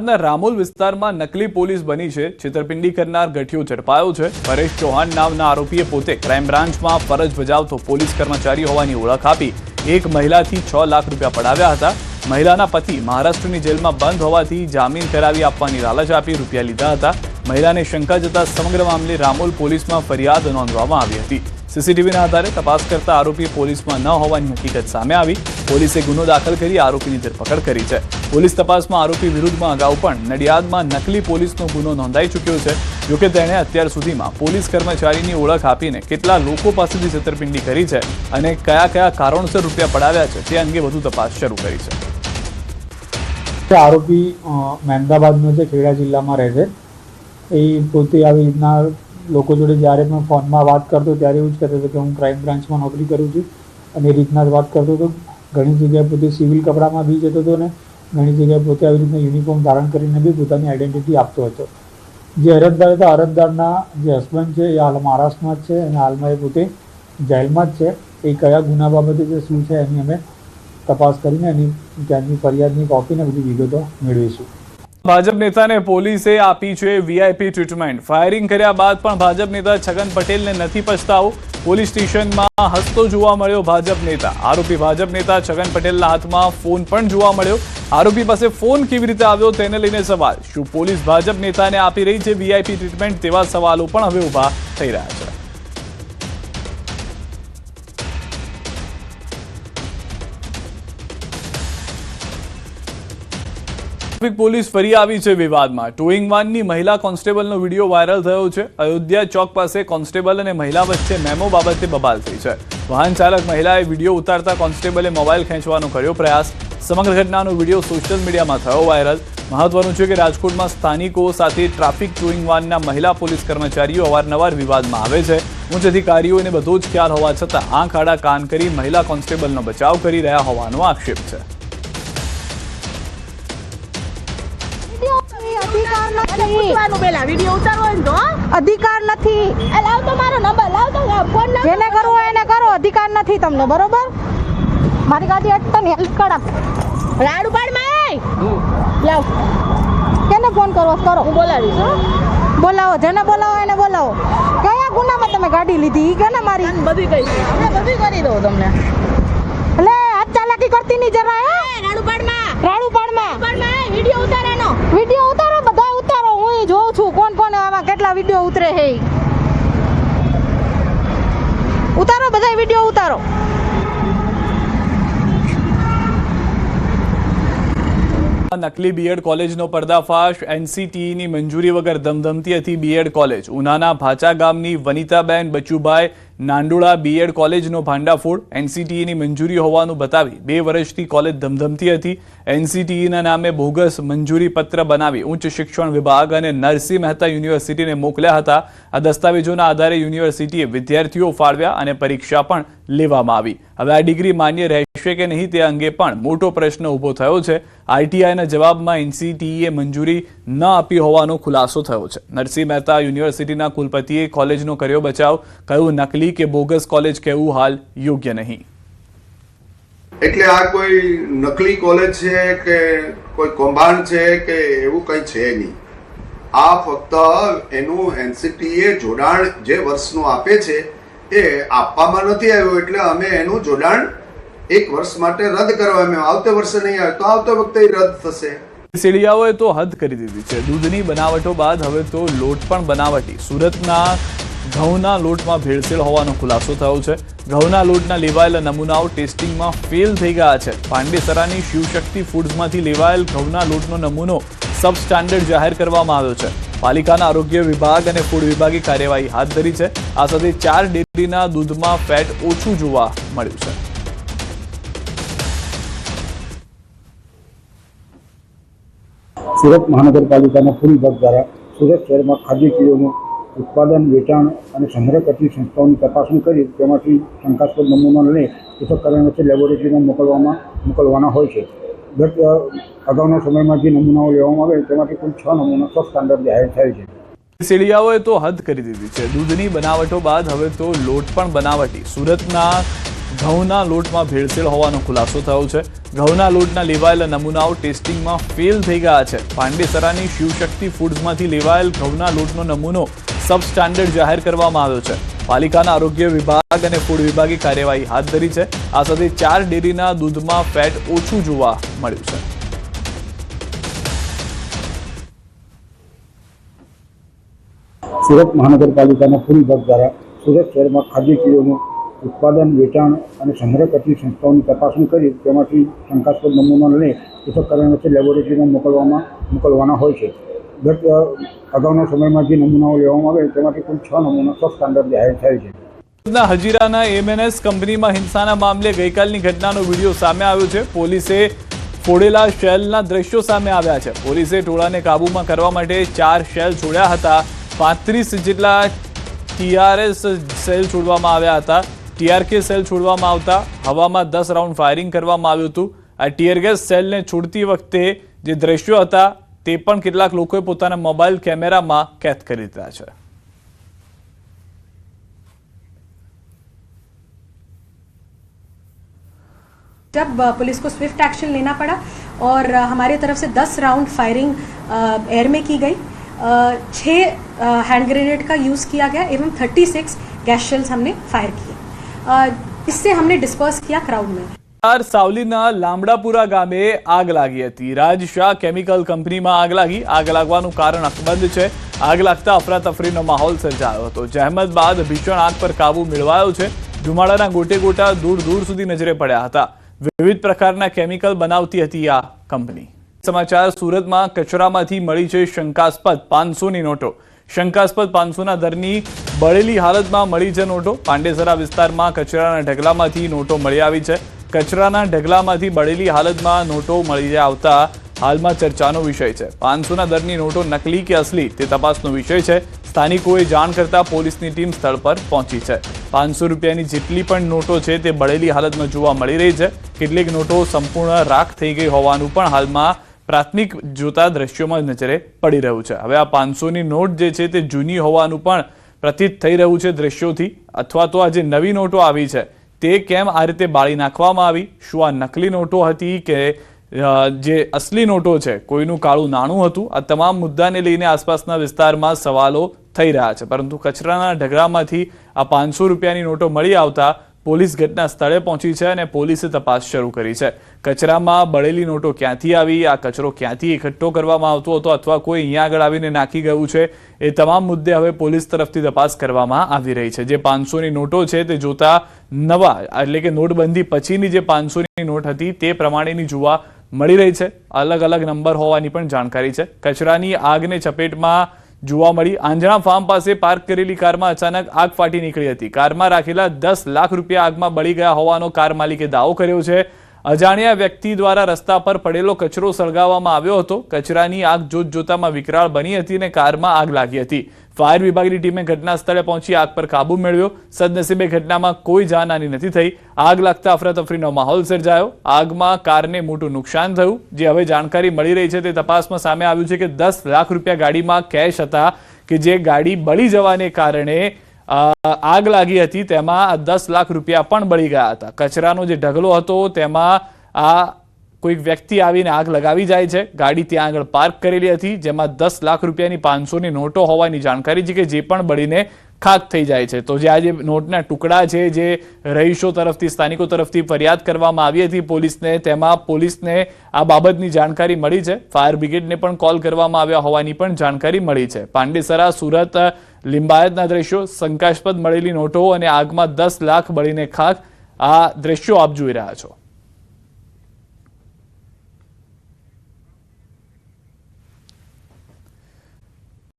નડિયાદના રામોલ વિસ્તારમાં નકલી પોલીસ બની છે। છેતરપિંડી કરનાર ગઠિયો ઝડપાયો છે। પરેશ ચૌહાણ નામના આરોપીએ પોતે ક્રાઇમ બ્રાન્ચમાં ફરજ બજાવતો પોલીસ કર્મચારી હોવાની ઓળખ આપી એક મહિલાથી 6 લાખ રૂપિયા પડાવ્યા હતા। મહિલાના પતિ મહારાષ્ટ્રની જેલમાં બંધ હોવાથી જામીન કરાવી આપવાની લાલચ આપી રૂપિયા લીધા હતા। મહિલાને શંકા જતા સમગ્ર મામલે રામોલ પોલીસમાં ફરિયાદ નોંધવામાં આવી હતી। સીસીટીવીના આધારે તપાસ કરતા આરોપી પોલીસમાં ન હોવાની હકીકત સામે આવી। પોલીસે ગુનો દાખલ કરી આરોપીની ધરપકડ કરી છે। પોલીસ તપાસમાં આરોપી વિરુદ્ધમાં અગાઉ પણ નડિયાદમાં નકલી પોલીસનો ગુનો નોંધાઈ ચૂક્યો છે। જોકે તેણે અત્યાર સુધીમાં પોલીસ કર્મચારીની ઓળખ આપીને કેટલા લોકો પાસેથી છેતરપિંડી કરી છે અને કયા કયા કારણોસર રૂપિયા પડાવ્યા છે તે અંગે વધુ તપાસ શરૂ કરી છે। આરોપી મહેમદાબાદનો છે, ખેડા જિલ્લામાં રહે છે। એ પોતે આવી રીતના લોકો જોડે જ્યારે પણ ફોનમાં વાત કરતો ત્યારે એવું જ કહેતો હતો કે હું ક્રાઇમ બ્રાન્ચમાં નોકરી કરું છું અને એ રીતના જ વાત કરતો હતો। ઘણી જગ્યાએ પોતે સિવિલ કપડામાં બી જતો હતો ને ઘણી જગ્યાએ પોતે આવી રીતના યુનિફોર્મ ધારણ કરીને બી પોતાની આઈડેન્ટિટી આપતો હતો। જે અરજદાર હતા, અરજદારના જે હસબન્ડ છે એ હાલ મહારાષ્ટ્રમાં જ છે અને હાલમાં એ પોતે જેલમાં જ છે। એ કયા ગુના બાબતે છે શું છે એની અમે તપાસ કરીને એની ત્યાંની ફરિયાદની કોપીને બધી વિગતો મેળવીશું। ભાજપ નેતાને પોલીસે આપી છે વીઆઈપી ટ્રીટમેન્ટ। ફાયરિંગ કર્યા બાદ પણ ભાજપ નેતા છગન પટેલને નથી પછતાવો। પોલીસ સ્ટેશનમાં હસતો જોવા મળ્યો ભાજપ નેતા। આરોપી ભાજપ નેતા છગન પટેલના હાથમાં ફોન પણ જોવા મળ્યો। આરોપી પાસે ફોન કેવી રીતે આવ્યો તેને લઈને સવાલ। શું પોલીસ ભાજપ નેતાને આપી રહી છે વીઆઈપી ટ્રીટમેન્ટ? તેવા સવાલો પણ હવે ઊભા થઈ રહ્યા છે। ટ્રાફિક પોલીસ ફરી આવી છે વિવાદમાં। ટોઈંગ વાનની મહિલા કોન્સ્ટેબલનો વિડીયો વાયરલ થયો છે। અયોધ્યા ચોક પાસે કોન્સ્ટેબલ અને મહિલા વચ્ચે મેમો બાબતે બબાલ થઈ છે। વાહન ચાલક મહિલાએ વિડીયો ઉતારતા કોન્સ્ટેબલે મોબાઈલ ખેંચવાનો કર્યો પ્રયાસ। સમગ્ર ઘટનાનો વિડીયો સોશિયલ મીડિયામાં થયો વાયરલ। મહત્વનું છે કે રાજકોટમાં સ્થાનિકો સાથે ટ્રાફિક ટોઈંગ વાનના મહિલા પોલીસ કર્મચારીઓ અવારનવાર વિવાદમાં આવે છે। ઉચ્ચ અધિકારીઓને બધો જ ખ્યાલ હોવા છતાં આંખ આડા કાન કરી મહિલા કોન્સ્ટેબલનો બચાવ કરી રહ્યા હોવાનો આક્ષેપ છે। અધિકાર નથી। જેને કરવો એને કરો, અધિકાર નથી તમને, બરોબર? મારી ગાડી અટતો ને હેલ્પ કરા રાડુ પાડમાં લાવ કેને ફોન કરવો કરો, હું બોલાવીશ। બોલાવો, જેને બોલાવો એને બોલાવો। કયા ગુનામાં તમે ગાડી લીધી? ઈ કેને મારી બધી કઈ આપણે બધી કરી દઉં તમને। એટલે હાથ ચાલાકી કરતી ની જરા રાડુ પાડમાં વિડિયો ઉતારવાનો, વિડિયો ઉતારો, બધા ઉતારો। હું જોઉં છું કોણ કોણ આવા કેટલા વિડિયો ઉતરે છે। ઉતારો, બધા વિડિયો ઉતારો। નકલી બીએડ કોલેજનો પર્દાફાશ। એનસીટીઈની મંજૂરી વગર ધમધમતી હતી બીએડ કોલેજ। ઉનાના ભાચા ગામની વનિતાબેન બચુભાઈ નાંદોળા બીએડ કોલેજનો ભાંડાફોડ। એનસીટીઈની મંજૂરી હોવાનું બતાવી 2 વર્ષથી કોલેજ ધમધમતી હતી। એનસીટીઈના નામે બોગસ મંજૂરી પત્ર બનાવી ઉચ્ચ શિક્ષણ વિભાગ અને નરસિંહ મહેતા યુનિવર્સિટીને મોકલ્યા હતા। આ દસ્તાવેજોના આધારે યુનિવર્સિટીએ વિદ્યાર્થીઓ ફાળવ્યા અને પરીક્ષા પણ લેવામાં આવી। હવે આ ડિગ્રી માન્ય રહેશે કે નહીં તે અંગે પણ મોટો પ્રશ્ન ઊભો થયો છે। આરટીઆઈના જવાબમાં એનસીટીઈએ મંજૂરી ન આપી હોવાનો ખુલાસો થયો છે। નરસિંહ મહેતા યુનિવર્સિટીના કુલપતિએ કોલેજનો કર્યો બચાવ। કહ્યું નકલી કે બોગસ કોલેજ કહેવું હાલ યોગ્ય નહીં। એટલે આ કોઈ નકલી કોલેજ છે કે કોઈ કૌભાંડ છે કે એવું કંઈ છે નહીં। આ ફક્ત એનું એનસીટીએ જોડાણ જે વર્ષનું આપે છે એ આપવામાં નથી આવ્યું, એટલે અમે એનું જોડાણ 1 વર્ષ માટે રદ કરવામાં આવ્યું। આવતે વર્ષે નહીં આવે તો આવતે વખતે રદ થશે। સીડિયાઓએ તો હદ કરી દીધી છે। દૂધની બનાવટો બાદ હવે તો લોટ પણ બનાવટી। સુરતના ઘઉંના લોટમાં ભેળસેળ હોવાનો ખુલાસો થયો છે। ઘઉંના લોટના લેવાયેલા નમૂનાઓ ટેસ્ટિંગમાં ફેલ થઈ ગયા છે। પાંડેસરાની શિવશક્તિ ફૂડ્સમાંથી લેવાયેલ ઘઉંના લોટનો નમૂનો સબ સ્ટાન્ડર્ડ જાહેર કરવામાં આવ્યો છે। પાલિકાના આરોગ્ય વિભાગ અને ફૂડ વિભાગે કાર્યવાહી હાથ ધરી છે। આ સાથે 4 ડેરીના દૂધમાં ફેટ ઓછું જોવા મળ્યું છે। સુરત મહાનગરપાલિકાના ફૂડ વિભાગ દ્વારા સુરત શહેરમાં ખાદ્ય ચીજોનું ઉત્પાદન, વેચાણ અને સંગ્રહ કરતી સંસ્થાઓની તપાસણી કરી તેમાંથી શંકાસ્પદ નમૂનાઓ લઈ પૃથ્થકરણ વચ્ચે લેબોરેટરીમાં મોકલવાના હોય છે। ગત અગાઉના સમયમાં જે નમૂનાઓ લેવામાં આવે તેમાંથી કુલ 6 નમૂના સબ સ્ટાન્ડર્ડ જાહેર થયેલ છે। સીડિયાઓએ તો હદ કરી દીધી છે। દૂધની બનાવટો બાદ હવે તો લોટ પણ બનાવટી। સુરતના ઘઉંના લોટમાં ભેળસેળ હોવાનો ખુલાસો થયો છે. ઘઉંના લોટના લેવાયેલા નમૂનાઓ ટેસ્ટિંગમાં ફેલ થઈ ગયા છે. પાંડેસરાની શિવશક્તિ ફૂડ્સમાંથી લેવાયેલ ઘઉંના લોટનો નમૂનો સબ સ્ટાન્ડર્ડ જાહેર કરવામાં આવ્યો છે. પાલિકાના આરોગ્ય વિભાગ અને ફૂડ વિભાગે કાર્યવાહી હાથ ધરી છે. આ સાથે 4 ડેરીના દૂધમાં ફેટ ઓછું જોવા મળ્યું છે. સુરત મહાનગરપાલિકાના ફૂડ વિભાગ દ્વારા સુરત શહેરમાં ખાદ્ય ચીજોનું ઉત્પાદન, વેચાણ અને સંગ્રહ કરતી સંસ્થાઓની તપાસણી કરી તેમાંથી શંકાસ્પદ નમૂના લઈ પૃથક કરવા માટે લેબોરેટરીમાં મોકલવાના હોય છે. ગત અગાઉના સમયમાં જે નમૂનાઓ લેવામાં આવે તેમાંથી કુલ 6 નમૂના સબ સ્ટાન્ડર્ડ જાહેર થયેલ છે. હજીરાના એમએનએસ કંપનીમાં હિંસાના મામલે ગઈકાલની ઘટનાનો વિડીયો સામે આવ્યો છે. પોલીસે ફોડેલા શેલના દ્રશ્યો સામે આવ્યા છે. પોલીસે ટોળાને કાબૂમાં કરવા માટે 4 શેલ છોડ્યા હતા. 35 જેટલા ટીઆરએસ સેલ છોડવામાં આવ્યા હતા. ટીઆરકે સેલ છોડવામાં આવતા હવામાં 10 રાઉન્ડ ફાયરિંગ કરવામાં આવ્યું હતું. આ ટીયર ગેસ સેલને છોડતી વખતે જે દ્રશ્યો હતા તે પણ કેટલાક લોકોએ પોતાના મોબાઈલ કેમેરામાં કેદ કરી દીધા છે. जब पुलिस को स्विफ्ट एक्शन लेना पड़ा और हमारे तरफ से 10 राउंड फायरिंग एयर में की गई, 6 हैंड ग्रेनेड का यूज़ किया गया एवं 36 गैस शेल्स हमने फायर किए. इससे हमने डिस्पर्स किया क्राउड में. સાવલીના લામડાપુરા ગામે આગ લાગી હતી. રાજ શાહ કેમિકલ કંપનીમાં આગ લાગી. આગ લાગવાનું કારણ અકબંધ છે. આગ લાગતા અફરાતફરીનો માહોલ સર્જાયો હતો. જહેમત બાદ ભીષણ આગ પર કાબુ મેળવાયો છે. ધુમાડાના ગોટે ગોટા દૂર દૂર સુધી નજરે પડ્યા હતા. વિવિધ પ્રકારના કેમિકલ બનાવતી હતી આ કંપની. સમાચાર સુરતમાં કચરામાંથી મળી છે શંકાસ્પદ 500ની નોટો. શંકાસ્પદ 500ના દરની બળેલી હાલતમાં મળી છે નોટો. પાંડેસરા વિસ્તારમાં કચરાના ઢગલામાંથી નોટો મળી આવી છે. કચરાના ઢગલામાંથી બળેલી હાલતમાં નોટો મળી આવતા હાલમાં ચર્ચાનો વિષય છે. 500ના દરની નોટો નકલી કે અસલી તે તપાસનો વિષય છે. સ્થાનિકોએ જાણ કરતા પોલીસની ટીમ સ્થળ પર પહોંચી છે. 500 રૂપિયાની જેટલી પણ નોટો છે તે બળેલી હાલતમાં જોવા મળી રહી છે. કેટલીક નોટો સંપૂર્ણ રાખ થઈ ગઈ હોવાનું પણ હાલમાં પ્રાથમિક જોતા દ્રશ્યોમાં નજરે પડી રહ્યું છે. હવે આ 500ની નોટ જે છે તે જૂની હોવાનું પણ પ્રતીત થઈ રહ્યું છે દ્રશ્યોથી. અથવા તો આ જે નવી નોટો આવી છે તે કેમ આ રીતે બાળી નાખવામાં આવી? શું આ નકલી નોટો હતી કે જે અસલી નોટો છે કોઈનું કાળું નાણું હતું? આ તમામ મુદ્દાને લઈને આસપાસના વિસ્તારમાં સવાલો થઈ રહ્યા છે. પરંતુ કચરાના ઢગલામાંથી આ 500 રૂપિયાની નોટો મળી આવતા પોલીસ ઘટના સ્થળે પહોંચી છે અને પોલીસે તપાસ શરૂ કરી છે. કચરામાં બળેલી નોટો ક્યાંથી આવી, આ કચરો ક્યાંથી એકઠો કરવામાં આવતો હતો અથવા કોઈ અહીંયા આગળ આવીને નાખી ગયું છે, એ તમામ મુદ્દે હવે પોલીસ તરફથી તપાસ કરવામાં આવી રહી છે. જે 500ની નોટો છે તે જોતા નવા એટલે કે નોટબંધી પછીની જે 500ની નોટ હતી તે પ્રમાણેની જોવા મળી રહી છે. અલગ અલગ નંબર હોવાની પણ જાણકારી છે. કચરાની આગને ચપેટમાં જોવા મળી. આંજણા ફાર્મ પાસે પાર્ક કરેલી કારમાં અચાનક આગ ફાટી નીકળી હતી. કારમાં રાખેલા 10 લાખ રૂપિયા આગમાં બળી ગયા હોવાનો કાર માલિકે દાવો કર્યો છે. અજાણ્યા વ્યક્તિ દ્વારા રસ્તા પર પડેલો કચરો સળગાવવામાં આવ્યો હતો. કચરાની આગ જોતજોતામાં વિકરાળ બની હતી અને કારમાં આગ લાગી હતી. ફાયર વિભાગની ટીમે ઘટના સ્થળે પહોંચી આગ પર કાબુ મેળવ્યો. સદનસીબે ઘટનામાં કોઈ જાનહાની નથી થઈ. આગ લાગતા અફરાતફરીનો માહોલ સર્જાયો. આગમાં કારને મોટું નુકસાન થયું. જે હવે જાણકારી મળી રહી છે તે તપાસમાં સામે આવ્યું છે કે 10 લાખ રૂપિયા ગાડીમાં કેશ હતા કે જે ગાડી બળી જવાને કારણે આગ લાગી હતી. તેમાં 10 લાખ રૂપિયા પણ બળી ગયા હતા. કચરાનો જે ઢગલો હતો તેમાં આ કોઈક વ્યક્તિ આવીને આગ લગાવી જાય છે. ગાડી ત્યાં આગળ પાર્ક કરેલી હતી જેમાં 10 લાખ રૂપિયાની 500ની નોટો હોવાની જાણકારી છે કે જે પણ બળીને ખાક થઈ જાય છે. તો જે આ જે નોટના ટુકડા છે જે રહીશો તરફથી સ્થાનિકો તરફથી ફરિયાદ કરવામાં આવી હતી પોલીસને, તેમાં પોલીસને આ બાબતની જાણકારી મળી છે. ફાયર બ્રિગેડને પણ કોલ કરવામાં આવ્યા હોવાની પણ જાણકારી મળી છે. પાંડેસરા સુરત લિંબાયતના દ્રશ્યો, શંકાસ્પદ મળેલી નોટો અને આગમાં 10 લાખ બળીને ખાક, આ દ્રશ્યો આપ જોઈ રહ્યા છો.